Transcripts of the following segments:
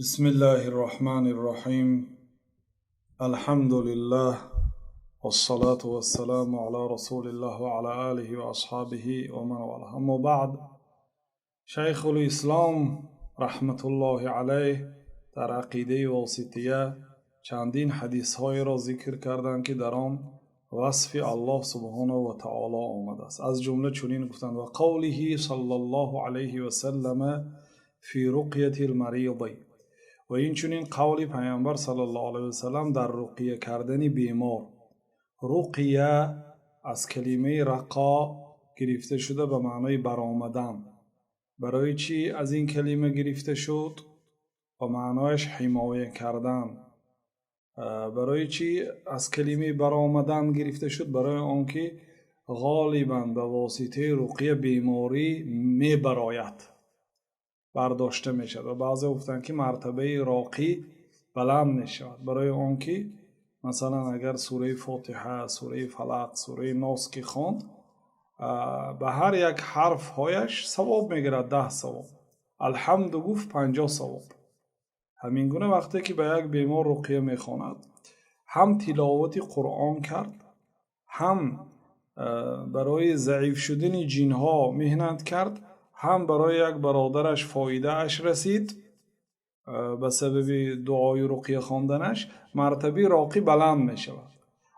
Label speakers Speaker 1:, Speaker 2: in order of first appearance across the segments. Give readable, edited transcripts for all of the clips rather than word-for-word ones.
Speaker 1: بسم الله الرحمن الرحيم. الحمد لله والصلاة والسلام على رسول الله وعلى آله وأصحابه ومن والاه. اما بعد، شیخ الاسلام رحمت الله علیه در عقیده واسطیه چندین حدیث های را ذکر کردند که در آن وصف الله سبحانه و تعالی آمده است. از جمله چنین گفتند: و قوله صلی الله علیه و سلم فی رقیة المریض، و این چنین قول پیامبر صلی الله علیه و سلم در رقیه کردن بیمار. رقیه از کلمه رقا گرفته شده به معنای برآمدن. برای چی از این کلمه گرفته شد؟ و معنایش حمایه کردن. برای چی از کلمه برآمدن گرفته شد؟ برای آنکه غالباً به واسطه رقیه بیماری می براید، برداشته می شود. و بعضی گفتند که مرتبه راقی بلند می شود، برای آنکه مثلا اگر سوره فاتحه، سوره فلق، سوره ناس که خواند، به هر یک حرف هایش ثواب می گیرد 10 ثواب. الحمد گفت 50 ثواب. همین گونه وقتی که به یک بیمار رقیه می خواند، هم تلاوت قرآن کرد، هم برای ضعیف شدن جن ها محنت کرد، هم برای یک برادرش فایده اش رسید به سبب دعای رقیه خواندنش، مرتبه راقی بلند می شود.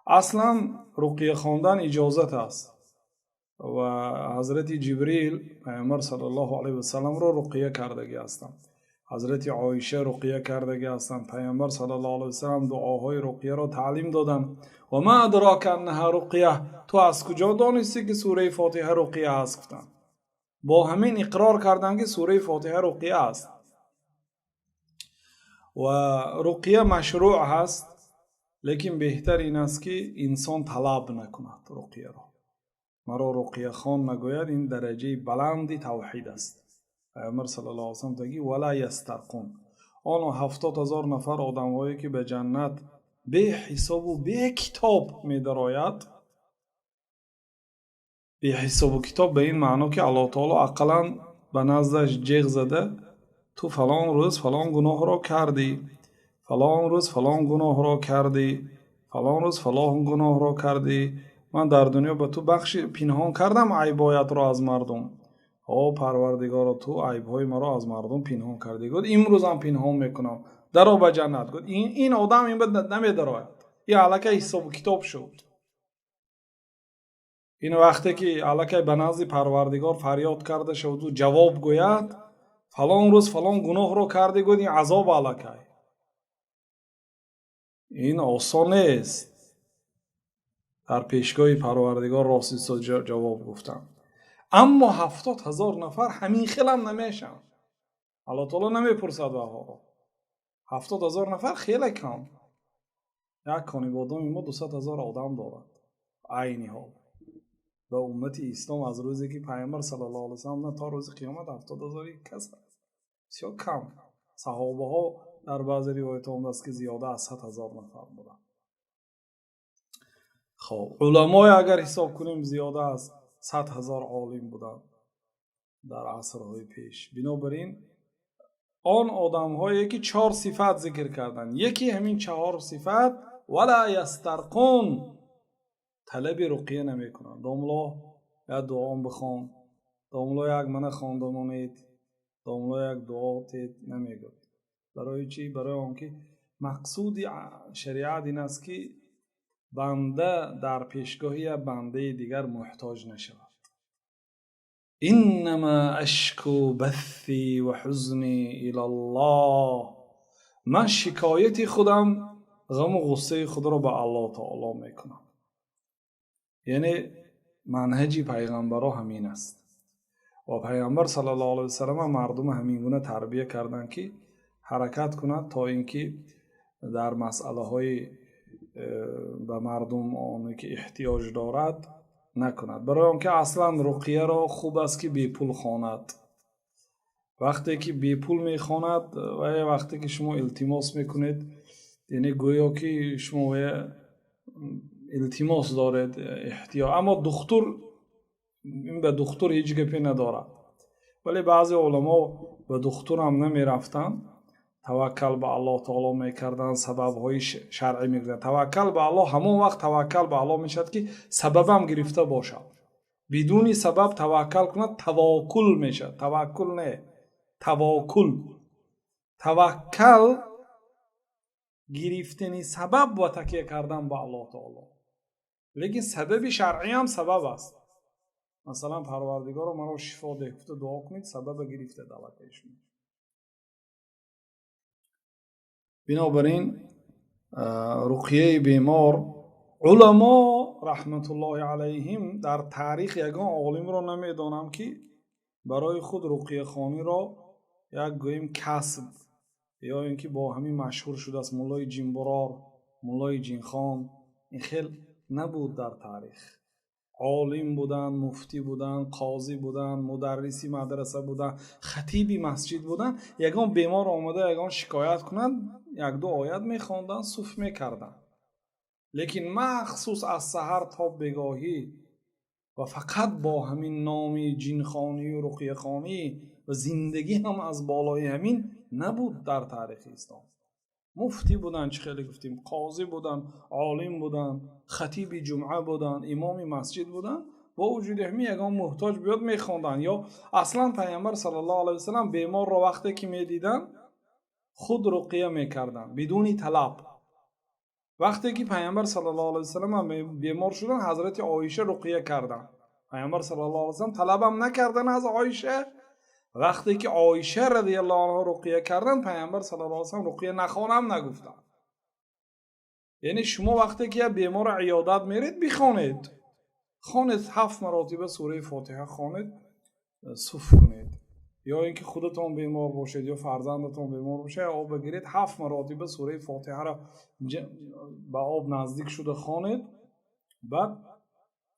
Speaker 1: اصلا رقیه خواندن اجازت است و حضرت جبریل پیامبر صلی الله علیه و سلم را رقیه کردگی هستند، حضرت عایشه رقیه کردگی هستند. پیامبر صلی الله علیه و سلم دعاهای رقیه را تعلیم دادند. و ما ادراک انها رقیه، تو از کجا دانستی که سوره فاتحه رقیه است؟ گفتند. با همین اقرار کردند که سوره فاتحه رقیه است. و رقیه مشروع هست، لیکن بهتر این است که انسان طلب نکند رقیه را. مرا رقیه خوان نگوید، این درجه بلندی توحید است. پیامبر صلی الله علیه و سلم میگه ولا یسترقون. آن 70,000 نفر آدم‌هایی که به جنت به حساب و به کتاب می‌دراید، به حساب و کتاب به این معنی که الله تعالی اقلا به نزدش جیغ زده تو فلان روز فلان گناه را کردی، فلان روز فلان گناه را کردی، فلان روز فلان گناه را کردی، من در دنیا به تو بخش پنهان کردم عیبایت را از مردم. پروردگار، تو عیبهای مرا از مردم پنهان کردی، گفت امروز هم پنهان میکنم، درو به جنت. گفت این آدم این بد نمیدراید، این الکه حساب و کتاب شد. این وقتی که الکه به نزد پروردگار فریاد کرده شد و جواب گوید فلان روز فلان گناه را کردی، گفت این عذاب الکه. این آسان نیست در پیشگاه پروردگار راستی جواب گفتن. اما 70,000 نفر همین خیلم نمیشن. الله تعالی نمیپرسد به ها. 70,000 نفر خیلی کم. یک خانواده ما 200,000 آدم دارد. عینی ها به امت اسلام از روزی که پیامبر صلی الله علیه و سلم تا روز قیامت 70,000 کس است. بسیار کم. صحابه ها در بعضی روایت آمده است که زیاده از 100,000 نفر بودند. خب علمای اگر حساب کنیم زیاده از 100,000 عالم بودند در عصرهای پیش. بنابراین آن آدم هایی که 4 صفت ذکر کردن، یکی همین 4 صفت ولا یسترقون، طلب رقیه نمی کنند. داملا یا دعا بخوان، داملا یک من خواندمانید، داملا یک دعا تید نمیگوید. برای چی؟ برای آنکه مقصود شریعت این است که بنده در پیشگاهی بنده دیگر محتاج نشود. انما اشکو بثی و حزنی الی الله، من شکایت خودم، غم و غصه خود را به الله تعالی میکنم. یعنی منهج پیغمبرها همین است و پیغمبر صلی الله علیه و سلم مردم همین گونه تربیت کردند که حرکت کنند تا اینکه در مسئله های به مردم آنی که احتیاج دارد نکند. برای آنکه اصلا رقیه را خوب است که بی پول خواند. وقتی که بی پول میخواند و وقتی که شما التماس میکنید، یعنی گویا که شما التماس دارید احتیاج، اما دکتر این به دکتر هیچ گپی ندارد. ولی بعضی علما به دکتر هم نمی رفتند توکل به الله تعالی میکردن، سبب های شرعی میگذارن. توکل به الله همون وقت توکل به الله میشد که سببم گرفته باشد. بدون سبب توکل کند توکل میشد. توکل نه، توکل. توکل گرفتنی سبب و تکیه کردن به الله تعالی. لیکن سبب شرعی هم سبب است. مثلا پروردگار مرا شفا ده، گفته دعا کنید، سبب گرفته دعوتش میشه. بنابراین رقیه بیمار، علما رحمت الله علیهم در تاریخ یگان عالم را نمیدانم که برای خود رقیه خوانی را یک گویم کسب یا اینکه با همین مشهور شده است مولای جنبرار، مولای جنخان، این خیل نبود در تاریخ. عالم بودن، مفتی بودن، قاضی بودن، مدرسی مدرسه بودن، خطیبی مسجد بودن. یگان بیمار آمده یگان شکایت کنند، یک دو آیت میخواندن، صوف میکردن. لیکن مخصوص از سحر تا بگاهی و فقط با همین نامی جنخانی و رقیه خانی و زندگی هم از بالای همین نبود در تاریخ اسلام. مفتی بودن، چه خیلی گفتیم، قاضی بودن، عالم بودن، خطیب جمعه بودن، امام مسجد بودن. با وجود همین یگان محتاج بیاد میخواندن. یا اصلا پیامبر صلی الله علیه وسلم بیمار را وقتی که میدیدن خود رقیه میکردن بدون طلب. وقتی که پیامبر صلی الله علیه وسلم بیمار شدن، حضرت عایشه رقیه کردن. پیامبر صلی الله علیه وسلم طلبم نکردن از عایشه. وقتی که عایشه رضی الله عنها رقیه کردن، پیامبر صلی الله علیه وسلم رقیه نخوانم نگفتن. یعنی شما وقتی که بیمار عیادت میرید بخوانید، خوانید 7 مرتبه سوره فاتحه خوانید، صوف کنید. یا اینکه خودتون بیمار باشید یا فرزندتون بیمار باشه، آب بگیرید 7 مرتبه سوره فاتحه را به آب نزدیک شده خوانید، بعد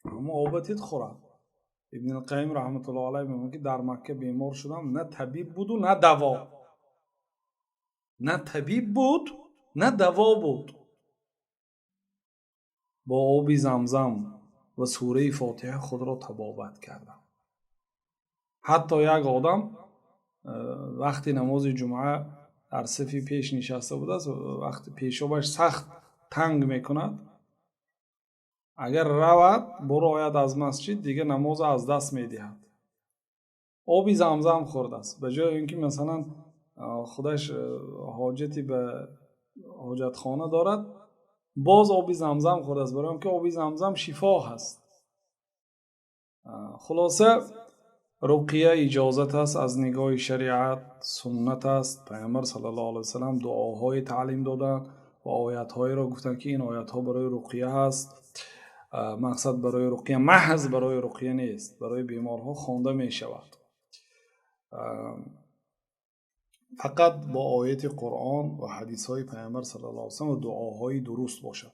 Speaker 1: هم آبتید خورد. ابن القیم رحمت الله علیه میگه که در مکه بیمار شدم، نه طبیب بود و نه دوا. نه طبیب بود نه دوا بود. با آب زمزم و سوره فاتحه خود را طبابت کردم. حتی یک آدم وقتی نماز جمعه در صف پیش نشسته بوده است، وقتی پیشابش سخت تنگ میکند، اگر رود برآید از مسجد، دیگه نماز از دست میدهد. آبی زمزم خورده است، به جای اینکه مثلا خودش حاجتی به حاجتخانه دارد، باز آبی زمزم خورده است، برای اینکه آبی زمزم شفا هست. خلاصه رقیه اجازت است از نگاه شریعت، سنت است. پیامبر صلی الله علیه وسلم دعاهای تعلیم دادن و آیات‌های را گفتن که این آیات‌ها برای رقیه هست. مقصد برای رقیه محض برای رقیه نیست، برای بیمارها خوانده می شود. فقط با آیت قرآن و حدیث‌های پیامبر صلی الله علیه وسلم و دعاهای درست باشد.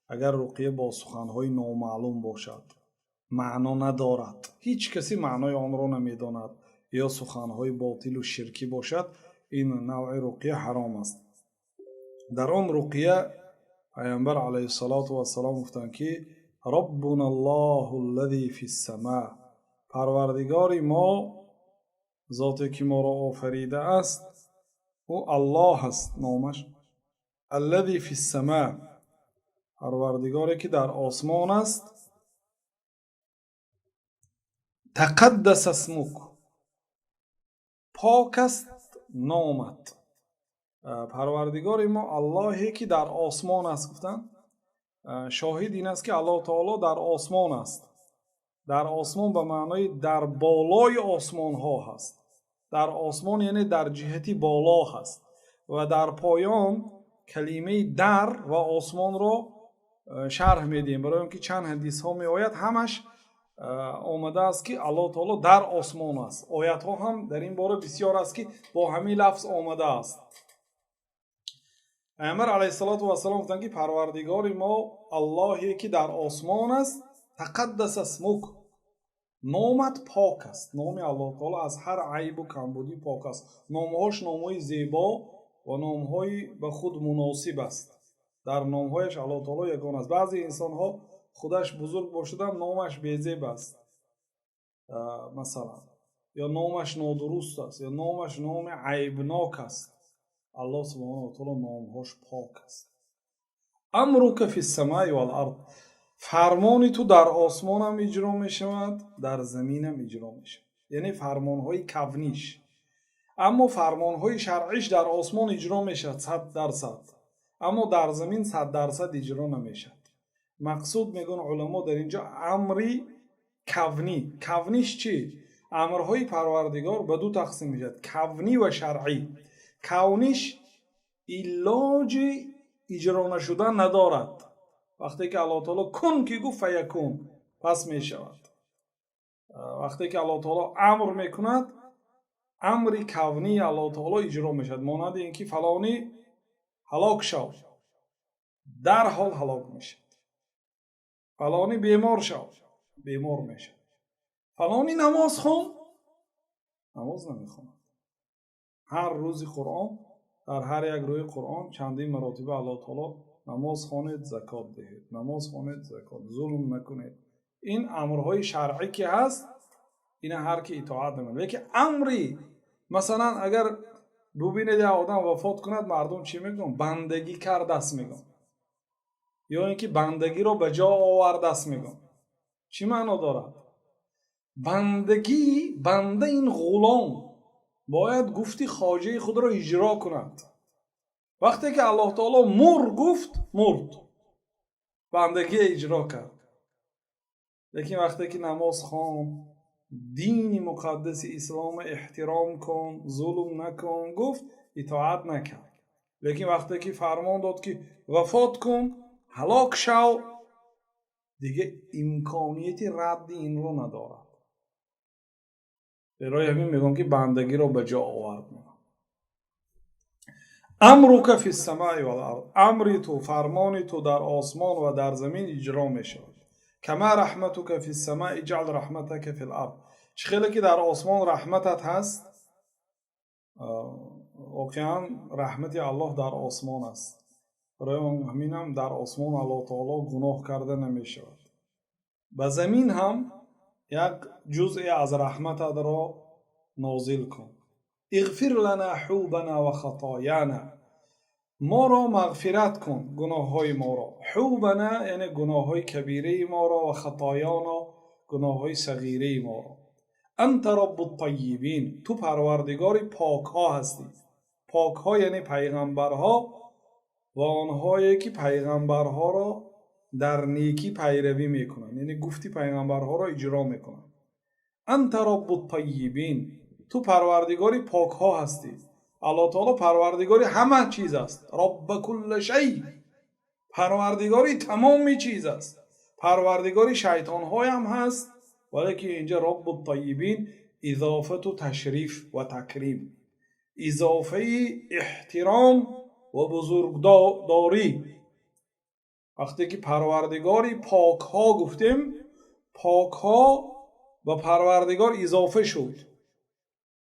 Speaker 1: اگر رقیه با سخن‌های نامعلوم باشد، معنا ندارد، هیچ کسی معنای آن را نمیداند، یا سخن‌های باطل و شرکی باشد، این نوع رقیه حرام است. در آن رقیه پیامبر علیه السلام گفتند که ربنا الله الذی فی السماء، پروردگار ما ذاتی که ما را آفریده است، او الله است نامش. الذی فی السماء، پروردگاری که در آسمان است. تقدس اسمک، پاک است نامت. پروردگار ما اللهی که در آسمان است. گفتن شاهد این است که الله تعالی در آسمان است. در آسمان به معنای در بالای آسمان ها هست. در آسمان یعنی در جهتی بالا هست. و در پایان کلمه در و آسمان را شرح میدیم، برای اینکه چند حدیث ها می آید همش آمده است که الله تعالی در آسمان است. آیات ها هم در این باره بسیار است که با همین لفظ آمده است. پیامبر علیه السلام گفتند که پروردگار ما اللهی که در آسمان است. تقدس اسمک، نامت پاک است. نام الله تعالی از هر عیب و کمبودی پاک است. نامهاش نامهای زیبا و نامهای به خود مناسب است. در نامهایش الله تعالی یگانه است. بعضی انسان ها خودش بزرگ باشده نامش بی‌زیب است، مثلا، یا نامش نادرست است، یا نامش نام عیبناک است. الله سبحانه وتعالى نامهاش پاک است. امرک فی السماء والارض، فرمانی تو در آسمان هم اجرا می شود، در زمین هم اجرا می شود. یعنی فرمانهای کونیش. اما فرمانهای شرعیش در آسمان اجرا می شود 100%، اما در زمین 100% اجرا نمی شود. مقصود میگن علما در اینجا امری کونی. کونیش چی؟ امرهای پروردگار به دو تقسیم می شود، کونی و شرعی. کونیش علاج اجرا نشدن ندارد. وقتی که الله تعالی کن که گفت فیکون، پس می شود. وقتی که الله تعالی امر میکند، امر کونی الله تعالی اجرا می شود. مانند اینکه فلانی هلاک شو، در حال هلاک می شود. فلانی بیمار شو، بیمار می شود. فلانی نماز خون، نماز نمی خواند. هر روز قرآن، در هر یک روی قرآن چندین مراتبه الله تعالی نماز خوانید، زکات دهید، نماز خوانید، زکات، ظلم نکنید. این امرهای شرعی که هست، این هر کی اطاعت نمیکنه. لیکن امری مثلا اگر ببینید یه آدم وفات کند، مردم چی میگن؟ بندگی کرد است میگن، یا اینکه بندگی رو به جا آورد است میگن. چی معنا دارد؟ بندگی، بنده این غلام باید گفتی خواجه خود را اجرا کند. وقتی که الله تعالی مر گفت، مرد، بندگی اجرا کرد. لیکن وقتی که نماز خوان، دین مقدس اسلام احترام کن، ظلم نکن گفت، اطاعت نکرد. لیکن وقتی که فرمان داد که وفات کن، هلاک شو، دیگه امکانیت رد این رو ندارد. برای همین میگم که بندگی رو به جا آورد. امرک فی السماء والارض، امری تو، فرمانی تو در آسمان و در زمین اجرا می شود. کما رحمتک فی السماء اجعل رحمتک فی الارض، چخیلی که در آسمان رحمتت هست، واقعا رحمت الله در آسمان است. برای همین هم در آسمان الله تعالی گناه کرده نمی شود. به زمین هم یک جزئی از رحمتت را نازل کن. اغفر لنا حوبنا و خطایانا، ما را مغفرت کن گناه های ما را. حوبنا یعنی گناه های کبیره ما را، و خطایانا گناه های صغیره ما را. انت رب الطیبین، تو پروردگار پاک ها هستی. پاک ها یعنی پیغمبرها و آنهایی که پیغمبرها را در نیکی پیروی میکنند، یعنی گفتی پیغمبرها را اجرا میکنند. انت رب الطیبین، تو پروردگاری پاک ها هستی. الله تعالی پروردگاری همه چیز است. رب کل شیء، پروردگاری تمام چیز است. پروردگاری شیطان های هم هست، ولی که اینجا رب الطیبین اضافه و تشریف و تکریم، اضافه احترام و بزرگداری. وقتی که پروردگاری پاک ها گفتیم، پاک ها و پروردگار اضافه شد.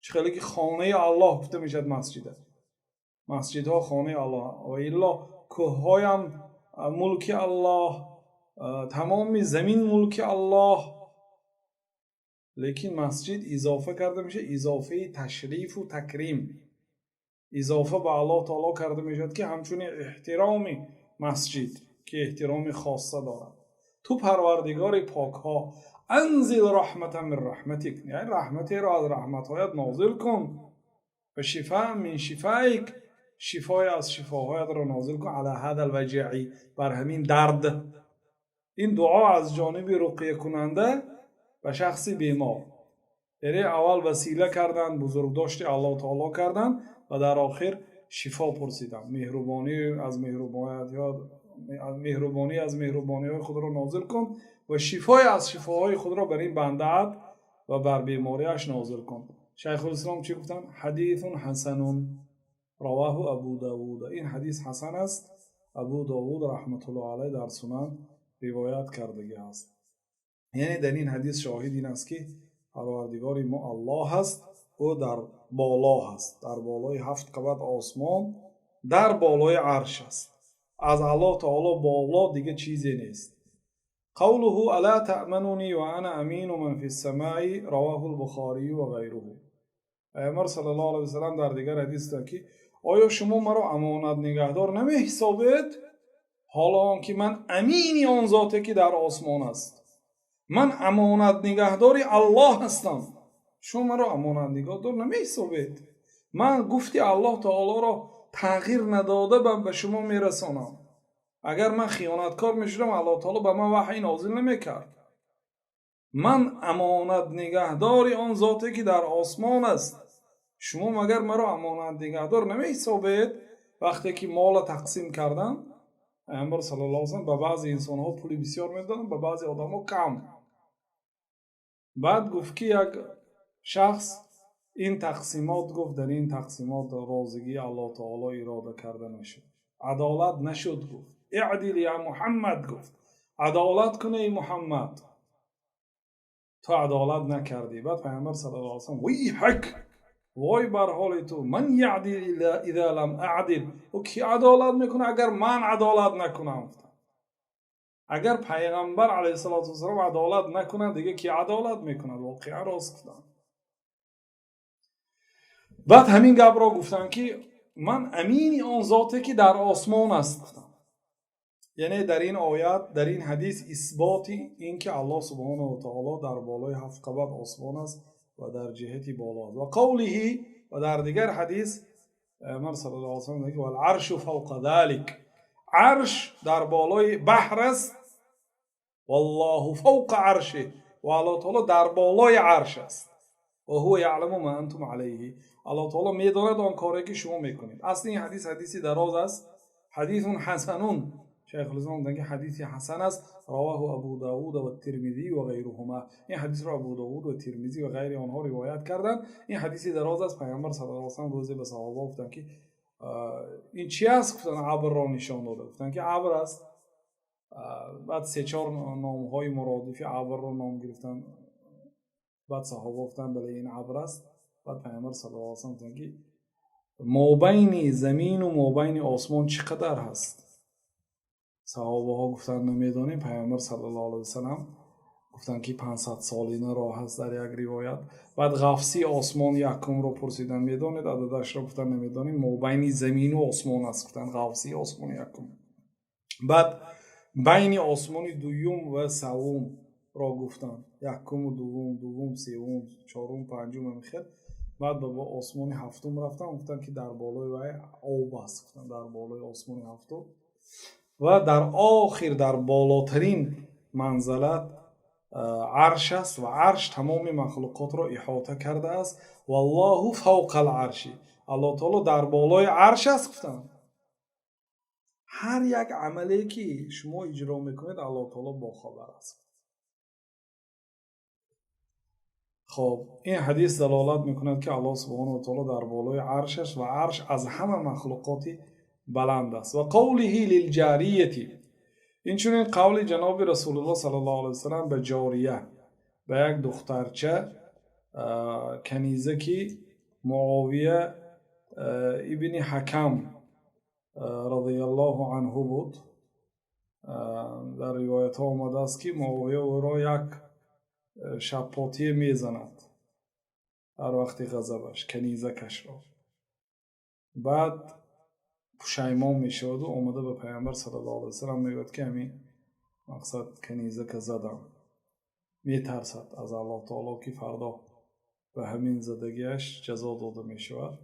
Speaker 1: چخیلی که خانه الله گفته میشد مسجد، مسجدها خانه الله، و الا کوه های هم ملک الله، تمام زمین ملک الله. لیکن مسجد اضافه کرده میشه، اضافه تشریف و تکریم، اضافه به الله تعالی کرده میشد که همچنین احترام مسجد که احترام خاصه دارد. تو پروردگار پاک ها، انزل رحمت من رحمتک، یعنی رحمتی را از رحمتهایت نازل کن. و شفاء من شفایک، شفای از شفاهایت را نازل کن. علی هذا الوجع، بر همین درد. این دعا از جانب رقیه کننده و شخصی بیمار، یعنی اول وسیله کردن، بزرگداشت الله تعالی کردن و در آخر شفا پرسیدن. مهربانی از مهربانی های خود را نازل کن و شفای از شفاهای خود را بر این بنده و بر بیماریش نازل کن. شیخ الاسلام چی گفتن؟ حدیث حسن رواه ابو داود، این حدیث حسن است، ابو داود رحمت الله علیه در سنن روایت کرده است. یعنی در این حدیث شاهد این است که پروردگار ما الله هست، او در بالا هست، در بالای 7 قبت آسمان، در بالای عرش است. از الله تعالی بالا دیگه چیزی نیست. قوله الا تأمنونی و انا امین من فی السماء رواه البخاری و غیره. پیامبر صلی الله علیه و سلم در دیگر حدیث داد که آیا شما مرا امانت نگهدار نمی حسابید؟ حالا آنکه من امینی آن ذاته که در آسمان است، من امانت نگهداری الله هستم، شما مرا امانت نگهدار نمی حسابید. من گفتی الله تعالی را تغییر نداده به شما میرسانم. اگر من خیانتکار میشدم الله تعالی به من وحی نازل نمیکرد. من امانت نگهداری آن ذاتی که در آسمان است، شما مگر مرا امانت نگهدار نمی حسابید؟ وقتی که مال تقسیم کردن پیامبر صلی الله علیه و سلم به بعضی انسان ها پول بسیار میدادن، به بعضی آدم ها کم. بعد گفت که یک شخص این تقسیمات گفت در این تقسیمات رازگی الله تعالی اراده کرده نشد، عدالت نشد. گفت اعدل یا محمد، گفت عدالت کنه ای محمد، تو عدالت نکردی. بعد پیامبر صلی الله علیه و سلم وی حق، وای بر حال تو، من یعدل اذا لم اعدل، او کی عدالت میکنه اگر من عدالت نکنم؟ اگر پیغمبر علیه السلام عدالت نکنه دیگه کی عدالت میکنه؟ واقعا راست گفتن. بعد همین گپ را گفتن که من امینی آن ذاتی که در آسمان است. یعنی در این آیت، در این حدیث اثباتی این که الله سبحانه و تعالی در بالای 7 قبض آسمان است و در جهتی بالا است. و قوله، و در دیگر حدیث پیامبر صلی الله علیه و سلم میگه والعرش فوق ذلك، عرش در بالای بحر است، والله فوق عرشه، و الله تعالی در بالای عرش است، و هو یعلم ما انتم علیه، الله تعالی میداند آن کاری که شما میکنید. اصلا این حدیث حدیثی دراز است، حدیث حسنون، شیخ الاسلام میگه حدیث حسن است، رواه ابو داود و ترمذی و غیرهما. این حدیث را ابو داود و ترمذی و غیر آنها روایت کردند. این حدیثی دراز است. پیامبر صلی الله علیه و سلم روزی به صحابه گفتند که این چی است؟ گفتن ابر را نشان داده. گفتن که ابر است. بعد 3-4 نام های مرادف ابر را نام گرفتن. بعد صحابه گفتن بله این ابر است. بعد پیامبر صلی الله علیه و سلم گفتن که مابین زمین و مابین آسمان چقدر هست؟ صحابه ها گفتن نمیدانیم. پیامبر صلی الله علیه و سلم گفتن که 500 سالینه راه هست در یک روایت. بعد غفصی آسمان یکم رو پرسیدن میدانید عددش رو؟ گفتن نمیدانیم. مابین زمین و آسمان است. گفتن غفصی آسمان یکم. بعد بین آسمان دوم و سوم را گفتن، یکم و دوم سوم چهارم پنجم میخواد. بعد با آسمان هفتم رفتن، گفتن که در بالای وای آب است. گفتن در بالای آسمان هفتم و در آخر در بالاترین منزلت عرش است و عرش تمام مخلوقات را احاطه کرده است. والله فوق العرش، الله تعالی در بالای عرش است. گفتن هر یک عملی که شما اجرا میکنید الله تعالی با خبر است. خب این حدیث دلالت میکند که الله سبحانه و تعالی در بالای عرش است و عرش از همه مخلوقات بلند است. و قوله للجاریه، این چون قول جناب رسول الله صلی الله علیه و سلم به جاریه، به یک دخترچه کنیزه که معاویه ابن حکم رضی الله عنه بود. در روایت ها آمده است که معاویه او را یک شپاتی میزند هر وقتی غضبش، کنیزه کش را. بعد پشیمان میشود و آمده به پیامبر صلی الله علیه و سلم میگوید که همین مقصد کنیزه که زدم، میترسد از الله تعالی که فردا به همین زدگیش جزا داده میشود.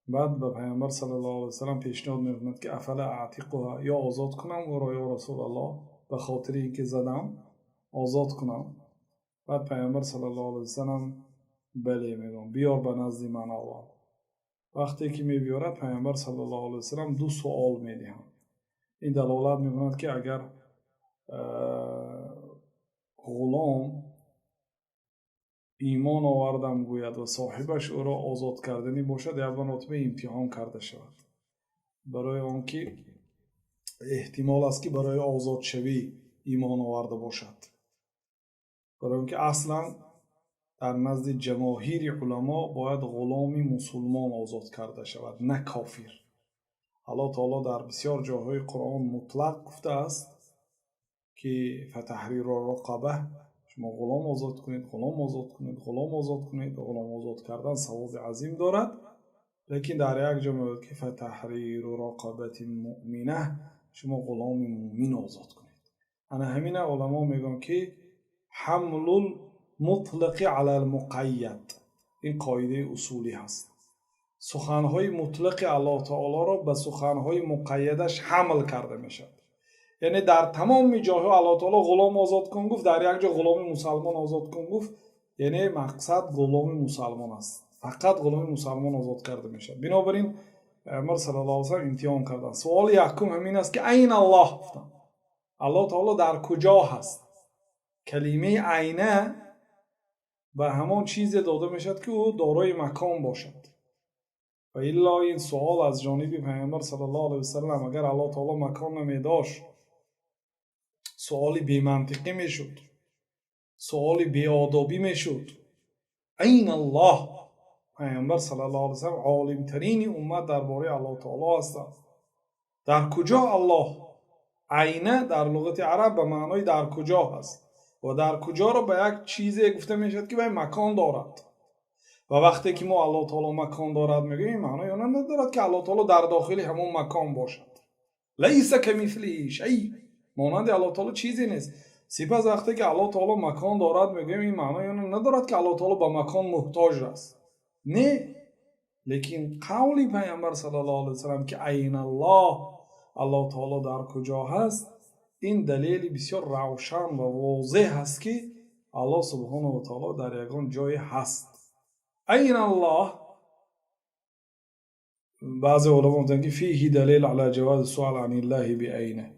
Speaker 1: بعد به پیامبر صلی الله علیه و سلم پیشنهاد میکند که افلا اعتقها، یا آزاد کنم او را یا رسول الله، به خاطر اینکه زدم آزاد کنم. بعد پیامبر صلی الله علیه و سلم بله میگم بیار به نزد من آور. وقتی که میبیارد پیامبر صلی الله علیه و سلم 2 سوال میدهند. این دلالت میکند که اگر غلام ایمان آوردم گوید و صاحبش او را آزاد کردنی باشد، یا به رتبه امتحان کرده شود، برای آنکه احتمال است که برای آزاد شوی ایمان آورده باشد. برای آنکه اصلا در نزد جماهیر علما باید غلام مسلمان آزاد کرده شود، نه کافر. الله تعالی در بسیار جاهای قرآن مطلق گفته است که فتحریر رقبه، شما غلام آزاد کنید، غلام آزاد کنید، غلام آزاد کنید. غلام آزاد کردن ثواب عظیم دارد. لیکن در یک جا میگوید که فتحریر رقبت مؤمنه، شما غلام مؤمن آزاد کنید. انا همین علما میگن که حمل المطلق علی المقید، این قاعده اصولی هست. سخنهای مطلق الله تعالی را به سخنهای مقیدش حمل کرده میشد. یعنی در تمام جاها الله تعالی غلام آزاد کن گفت، در یک جا غلام مسلمان آزاد کن گفت، یعنی مقصد غلام مسلمان است، فقط غلام مسلمان آزاد کرده میشد. بنابراین پیامبر صلی الله علیه و سلم امتحان کردن. سوال یکم همین است که عین الله گفتن، الله تعالی در کجا هست؟ کلمه عینه به همان چیز داده میشد که او دارای مکان باشد. و الا این سوال از جانب پیامبر صلی الله علیه و سلم اگر الله تعالی مکان نمیداشت، سوالی بی منطقی میشد، سوالی بی آدابی میشد. عین الله، پیامبر صلی الله علیه و سلم عالم ترین امت درباره الله تعالی هستند. در کجا الله؟ عینه در لغت عرب به معنای در کجا هست و در کجا رو به یک چیزی گفته میشد که به مکان دارد. و وقتی که ما الله تعالی مکان دارد میگیم، این معنی آن ندارد که الله تعالی در داخل همون مکان باشد. لیس کمثله شیء، مانند الله تعالی چیزی نیست. سپس وقتی که الله تعالی مکان دارد میگیم، این معنی آن ندارد که الله تعالی به مکان محتاج است. نه، لیکن قولی پیامبر صلی الله علیه و سلم که عین الله، الله تعالی در کجا هست، این دلیل بسیار روشن و واضح هست که الله سبحانه و تعالی در یگان جای هست. عین الله، بعضی علما میگن که فیه دلیل علی جواز سؤال عن الله بعینه،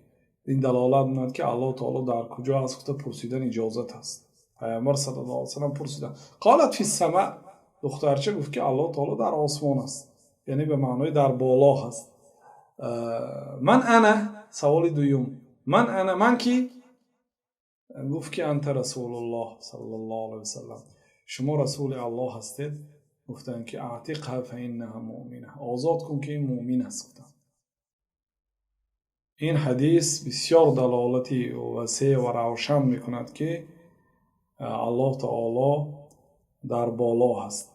Speaker 1: این دلالت می‌کند که الله تعالی در کجا هست گفته پرسیدن اجازت هست. پیامبر صلی الله علیه و سلم پرسیدن قالت فی السماء، دخترچه گفت که الله تعالی در آسمان است، یعنی به معنای در بالا هست. من انا، سوال دوم، من انا، من کی؟ گفت که انت رسول الله صلی الله علیه و سلم، شما رسول الله هستید. گفتن که اعتقها فانها مؤمنه، آزاد کن که این مؤمن است. این حدیث بسیار دلالتی وسیع و روشن میکند که الله تعالی در بالا هست.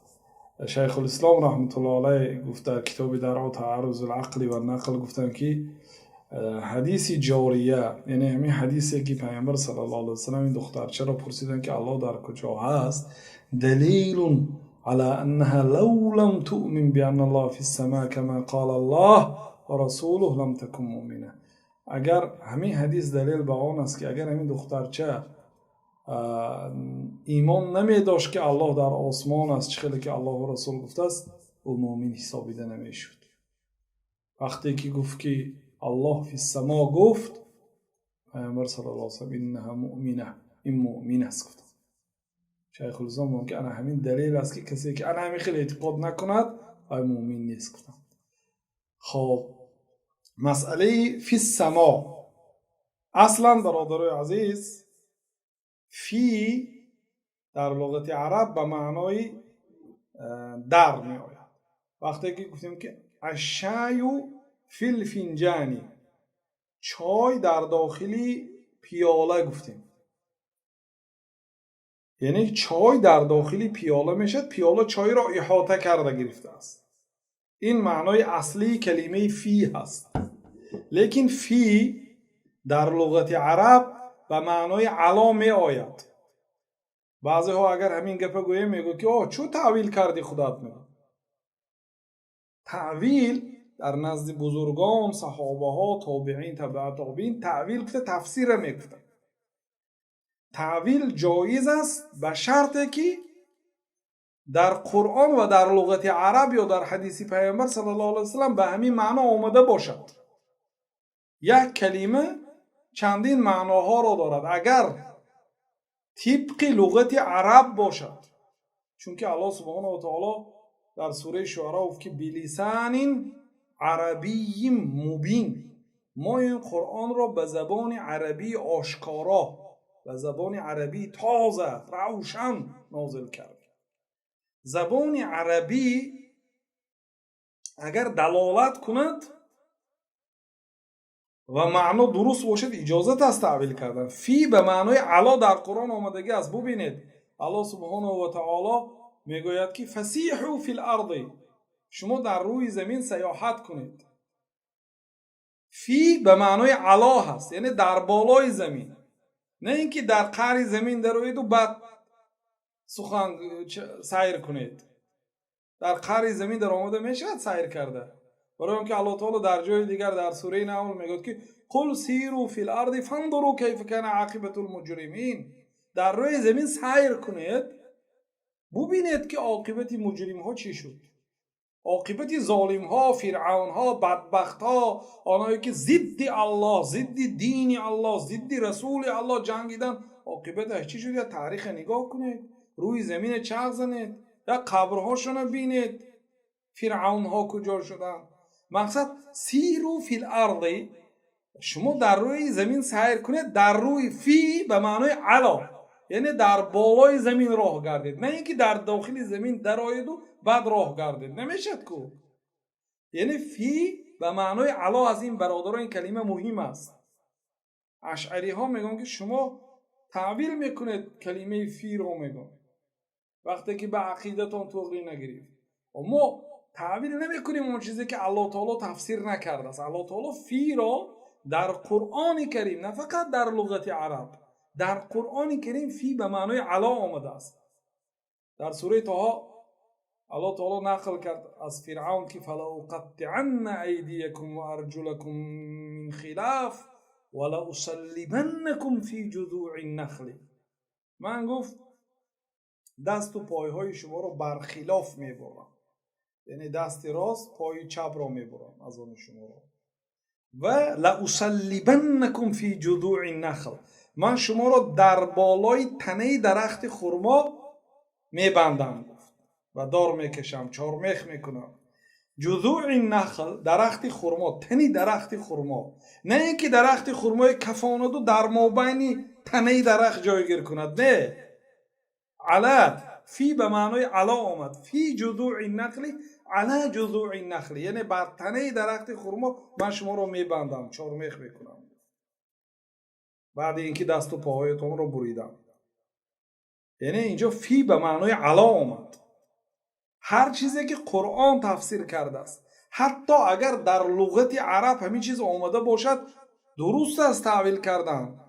Speaker 1: شیخ الاسلام رحمت الله علیه گفت در کتاب درع تعارض العقل و نقل گفتن که حدیث جاریه، یعنی همین حدیثی که پیامبر صلی الله علیه و سلم این دخترچه را پرسیدن که الله در کجا هست، دلیل على انها لو لم تؤمن بان الله في السماء كما قال الله ورسوله لم تكن مؤمنه. اگر همین حدیث دلیل به آن است که اگر همین دخترچه ایمان نمی داشت که الله در آسمان است، چخیلی که الله و رسول گفته است، او مؤمن حسابیده نمی شد. وقتی که گفت که الله فی السما گفت، پیامبر صلی الله علیه و سلم انها مؤمنه، این مؤمن است گفت. شیخ الاسلام میگه که انا همین دلیل است که کسی که انا همین خیلی اعتقاد نکند او مؤمن نیست گفتم. خب مسئله فی السما، اصلا برادرای عزیز، فی در لغت عرب به معنای در می آید. وقتی که گفتیم که الشای فی الفنجانی، چای در داخلی پیاله گفتیم، یعنی چای در داخلی پیاله میشد، پیاله چای را احاطه کرده گرفته است. این معنای اصلی کلمه فی هست. لیکن فی در لغت عرب به معنای علا می آید. بعضی ها اگر همین گپه گویه میگو که چو تعویل کردی خودت میگو. تعویل در نزد بزرگان، صحابه ها، تابعین، تبع تابعین، تعویل گفته تفسیر میگفته. تعویل جایز است به شرطی که در قرآن و در لغت عرب یا در حدیث پیامبر صلی الله علیه و سلم به همین معنا آمده باشد. یک کلمه چندین معناها را دارد اگر طبق لغت عرب باشد، چون که الله سبحانه و تعالی در سوره شعراء گفت که بلسان عربی مبین، ما این قرآن را به زبان عربی آشکارا، به زبان عربی تازه روشن نازل کرد. زبان عربی اگر دلالت کند و معنا درست باشد اجازت است تعبیر کردن. فی به معنای علا در قرآن آمدگی است. ببینید الله سبحانه و تعالی میگوید که فسیحوا فی الارض، شما در روی زمین سیاحت کنید. فی به معنای علا هست، یعنی در بالای زمین، نه اینکه در قعر زمین دروید و بعد سخن سیر کنید. در قعر زمین در آمده میشود سیر کرده، برای اینکه الله تعالی در جای دیگر در سوره نحل میگه که قل سیروا فی الارض فانظروا کیف کان عاقبة المجرمین. در روی زمین سیر کنید، ببینید که عاقبت مجرم ها چی شد. عاقبت ظالم ها، فرعون ها، بدبخت ها، آنهایی که ضد الله، ضد دین الله، ضد رسول الله جنگیدن، عاقبتش چی شد؟ یا تاریخ نگاه کنید، روی زمین چرخ زنید، یا قبرهاشون بینید، فرعون ها کجا شدن. مقصد سیروا فی الارض، شما در روی زمین سیر کنید. در روی فی به معنای علا، یعنی در بالای زمین راه گردید، نه اینکه در داخل زمین درآیید و بعد راه گردید، نمیشد کو. یعنی فی به معنای علا. از این برادران این کلمه مهم است. اشعری ها میگن که شما تعبیر میکنید کلمه فی رو، میگن وقتی که به عقیدتون توغی نگیرید. اما تعبیر نمیکنیم اون چیزی که الله تعالی تفسیر نکرده است. الله تعالی فی را در قرآن کریم، نه فقط در لغت عرب، در قرآن کریم فی به معنای علا آمده است. در سوره طه الله تعالی نقل کرد از فرعون که فلا اقطعن ایدیکم و ارجلکم من خلاف ولا اصلبنکم فی جذوع النخل. من گفت دست و پایهای شما را برخلاف میبرم، یعنی دست راست پای چپ را میبرم از آن شما را، و لأصلبنکم فی جذوع النخل، من شما را در بالای تنه درخت خرما میبندم و دار میکشم، چارمیخ میکنم. جذوع النخل درخت خرما، تنی درخت خرما، نه اینکه درخت خرمای کفاند و در مابین تنه درخت جایگیر کند، نه. علا فی به معنای علا آمد. فی جذوع النخل، علا جذوع النخل، یعنی بر تنه درخت خرما من شما رو میبندم، چارمیخ میکنم، بعد اینکه دست و پاهایتون رو بریدم. یعنی اینجا فی به معنای علا آمد. هر چیزی که قرآن تفسیر کرده است، حتی اگر در لغت عرب همین چیز آمده باشد، درست است تعبیر کردن.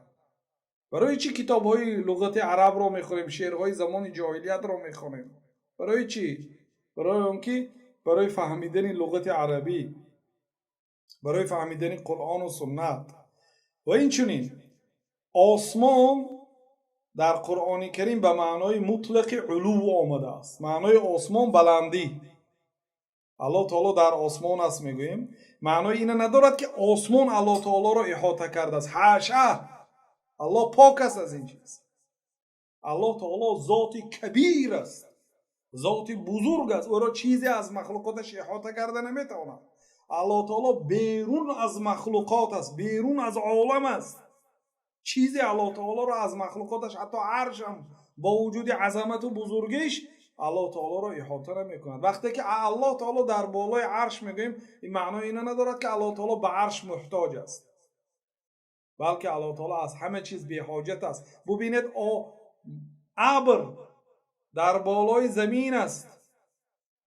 Speaker 1: برای چی کتاب های لغت عرب رو میخونیم، شعرهای زمان جاهلیت رو میخونیم؟ برای چی؟ برای اونکه برای فهمیدن لغت عربی، برای فهمیدن قرآن و سنت. و این چنین آسمان در قرآن کریم به معنای مطلق علو آمده است. معنای آسمان بلندی. الله تعالی در آسمان است میگوییم، معنای اینه ندارد که آسمان الله تعالی را احاطه کرده است. حاشا، الله پاک است از این چیز. الله تعالی ذات کبیر است، ذات بزرگ است، او را چیزی از مخلوقاتش احاطه کرده نمیتواند. الله تعالی بیرون از مخلوقات است، بیرون از عالم است. چیزی الله تعالی را از مخلوقاتش، حتی عرش هم با وجود عظمت و بزرگیش، الله تعالی را احاطه نمیکند. وقتی که الله تعالی در بالای عرش میگیم، این معنی اینه ندارد که الله تعالی به عرش محتاج است، بلکه الله تعالی از همه چیز بی حاجت است. ببینید ابر در بالای زمین است،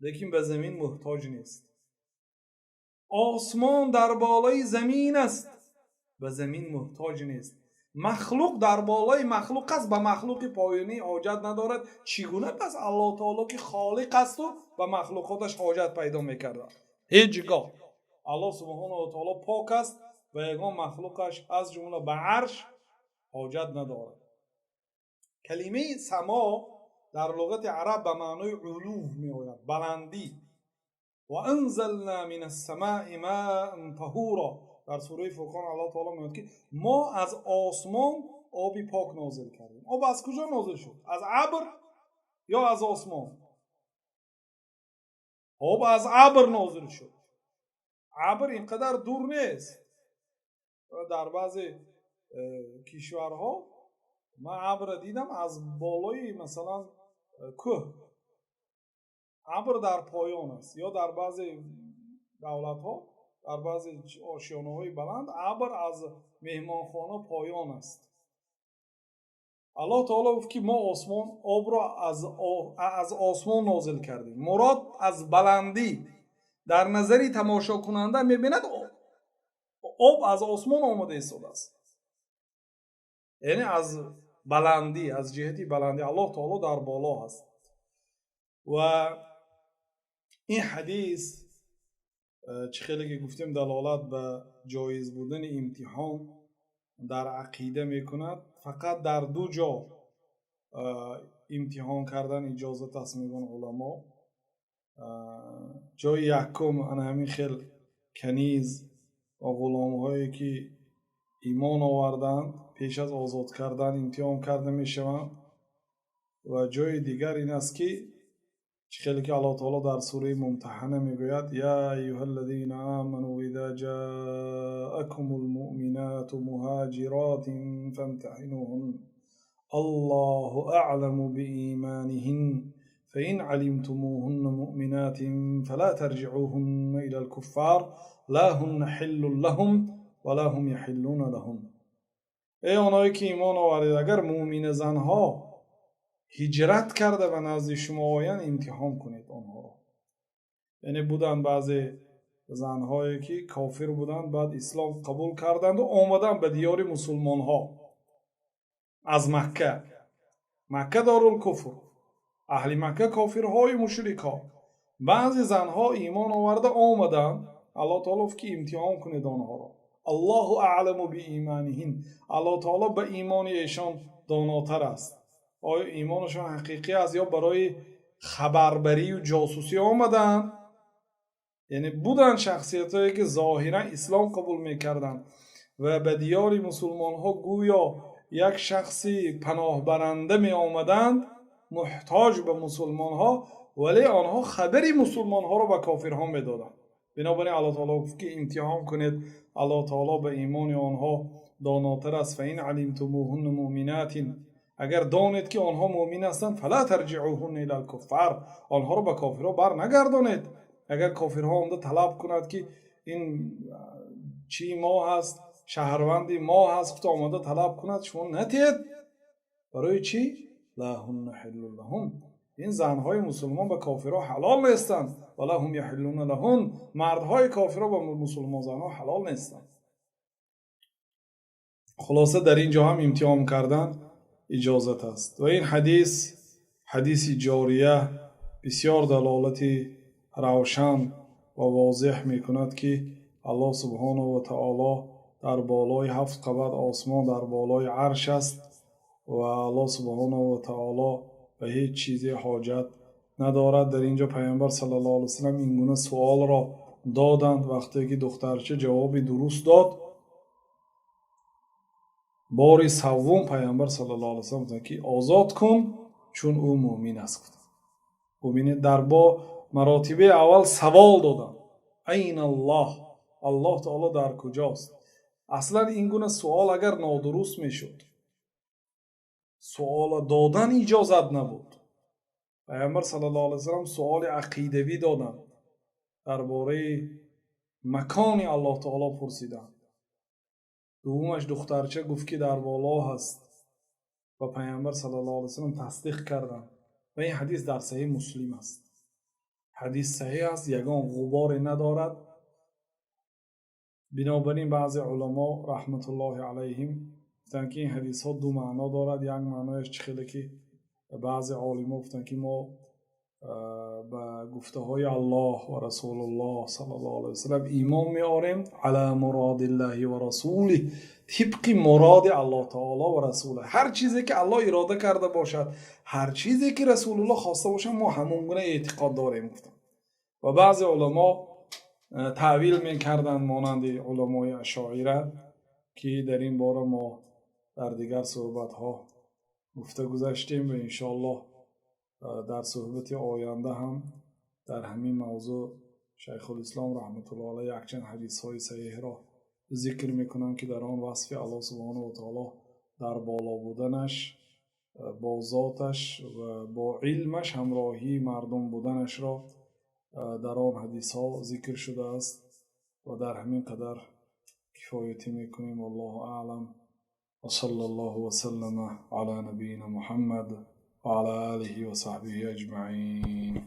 Speaker 1: لیکن به زمین محتاج نیست. آسمان در بالای زمین است، به زمین محتاج نیست. مخلوق در بالای مخلوق است، به مخلوق پایینی حاجت ندارد. چگونه پس الله تعالی که خالق است و به مخلوقاتش حاجت پیدا میکرده؟ هیچگاه. الله سبحانه و تعالی پاک است و یگان مخلوقش از جمله به عرش حاجت ندارد. کلمه سما در لغت عرب به معنای علو می آید، بلندی. و انزلنا من السماء ماء طهورا، در سوره فرقان الله تعالی میگه که ما از آسمان آبی پاک نازل کردیم. آب از کجا نازل شد؟ از ابر یا از آسمان؟ آب از ابر نازل شد. ابر اینقدر دور نیست. در بعضی کشورها من ابر دیدم از بالای مثلا کوه، ابر در پایان است، یا در بعضی دولت ها، در بعضی آشیانه های بلند ابر از مهمانخانه پایان است. الله تعالی گفت که ما آسمان آب را از آسمان نازل کردیم. مراد از بلندی، در نظری تماشا کننده میبیند آب از آسمان آمده ایستاده است. یعنی از بلندی، از جهتی بلندی الله تعالی در بالا هست. و این حدیث چه خیلی که گفتیم دلالت به جایز بودن امتحان در عقیده میکند. فقط در دو جا امتحان کردن اجازت است میگن علما. جای یکم ان همین خیل کنیز و غلام هایی که ایمان آوردند پیش از آزاد کردن امتحان کرده میشوند. و جای دیگر این است که خیلی که الله تعالی در سوره ممتحنه میگوید یا ایها الذین آمنوا اذا جاءکم المؤمنات مهاجرات فامتحنوهن الله اعلم بإيمانهن فإن علمتموهن مؤمنات فلا ترجعوهن إلى الكفار لا هن حل لهم ولا هم يحلون لهم. ای آنهایی که ایمان آورید اگر مؤمن زنها هجرت کرده و نزد شما آیند امتحان کنید آنها را. یعنی بودن بعضی زنهایی که کافر بودند بعد اسلام قبول کردند و آمدن به دیار مسلمان ها از مکه. مکه دارالکفر، اهل مکه کافرهای مشرکا. بعضی زنها ایمان آورده آمدن، الله تعالی که امتحان کنید آنها را. الله اعلم بإیمانهن، الله تعالی به ایمان ایشان داناتر است. آیا ایمانشان حقیقی است یا برای خبربری و جاسوسی آمدن؟ یعنی بودن شخصیتایی که ظاهرا اسلام قبول میکردن و به دیار مسلمان ها گویا یک شخصی پناه برنده می آمدند محتاج به مسلمان ها، ولی آنها خبری مسلمان ها را به کافرها می دادند. بنابراین الله تعالی گفت که امتحان کنید، الله تعالی به ایمان آنها داناتر است. فإن علمتموهن مؤمنات، اگر دانید که آنها مؤمن هستند فلا ترجعوهن الی الکفار، آنها را به کافرها بر نگردانید. اگر کافرها آمده طلب کند که این چی ما هست، شهروندی ما هست، خود آمده طلب کند شما نتید. برای چی؟ لا هن حل لهم، این زنهای مسلمان به کافرها حلال نیستند. ولا هم یحلون لهن، مردهای کافرها به مسلمان زنها حلال نیستند. خلاصه در اینجا هم امتحان کردن اجازت است. و این حدیث جاریه بسیار دلالتی روشن و واضح می کند که الله سبحانه و تعالی در بالای 7 قبض آسمان در بالای عرش است و الله سبحانه و تعالی به هیچ چیزی حاجت ندارد. در اینجا پیامبر صلی الله علیه و سلم این گونه سوال را دادند. وقتی که دخترچه جوابی درست داد، باری سوم پیامبر صلی الله علیه و سلم گفت که آزاد کن چون او مؤمن است. ببینید در با مراتبه اول سوال دادن این الله، الله تعالی در کجاست. اصلا این گونه سوال اگر نادرست میشد سوال دادن اجازت نبود. پیامبر صلی الله علیه و سلم سوال عقیدوی دادن، درباره مکان الله تعالی پرسیدن. دومش دخترچه گفت که در بالا هست و پیامبر صلی الله علیه و سلم تصدیق کردن. و این حدیث در صحیح مسلم است. حدیث صحیح است، یگان غبار ندارد. بنابراین بعضی علما رحمت الله علیهم گفتن که این حدیث ها دو معنا دارد. یک معنایش چخیلی که بعضی علما گفتن که ما به گفته های الله و رسول الله صلی الله علیه و سلم ایمان میاریم علی مراد الله و رسوله، طبق مراد الله تعالی و رسوله. هر چیزی که الله اراده کرده باشد، هر چیزی که رسول الله خواسته باشد، ما همون گونه اعتقاد داریم گفتن. و بعضی علما تعویل میکردن مانند علمای اشاعره که در این باره ما در دیگر صحبت ها گفته گذاشتیم و انشاءالله در صحبت آینده هم در همین موضوع شیخ الاسلام رحمت الله علیه یک چند حدیث های صحیح را ذکر میکنن که در آن وصف الله سبحانه و تعالی در بالا بودنش با ذاتش و با علمش همراهی مردم بودنش را در آن حدیث ها ذکر شده است و در همین قدر کفایتی میکنیم. والله اعلم و صلی الله و سلم علی نبینا محمد و علی آله و صحبه اجمعین.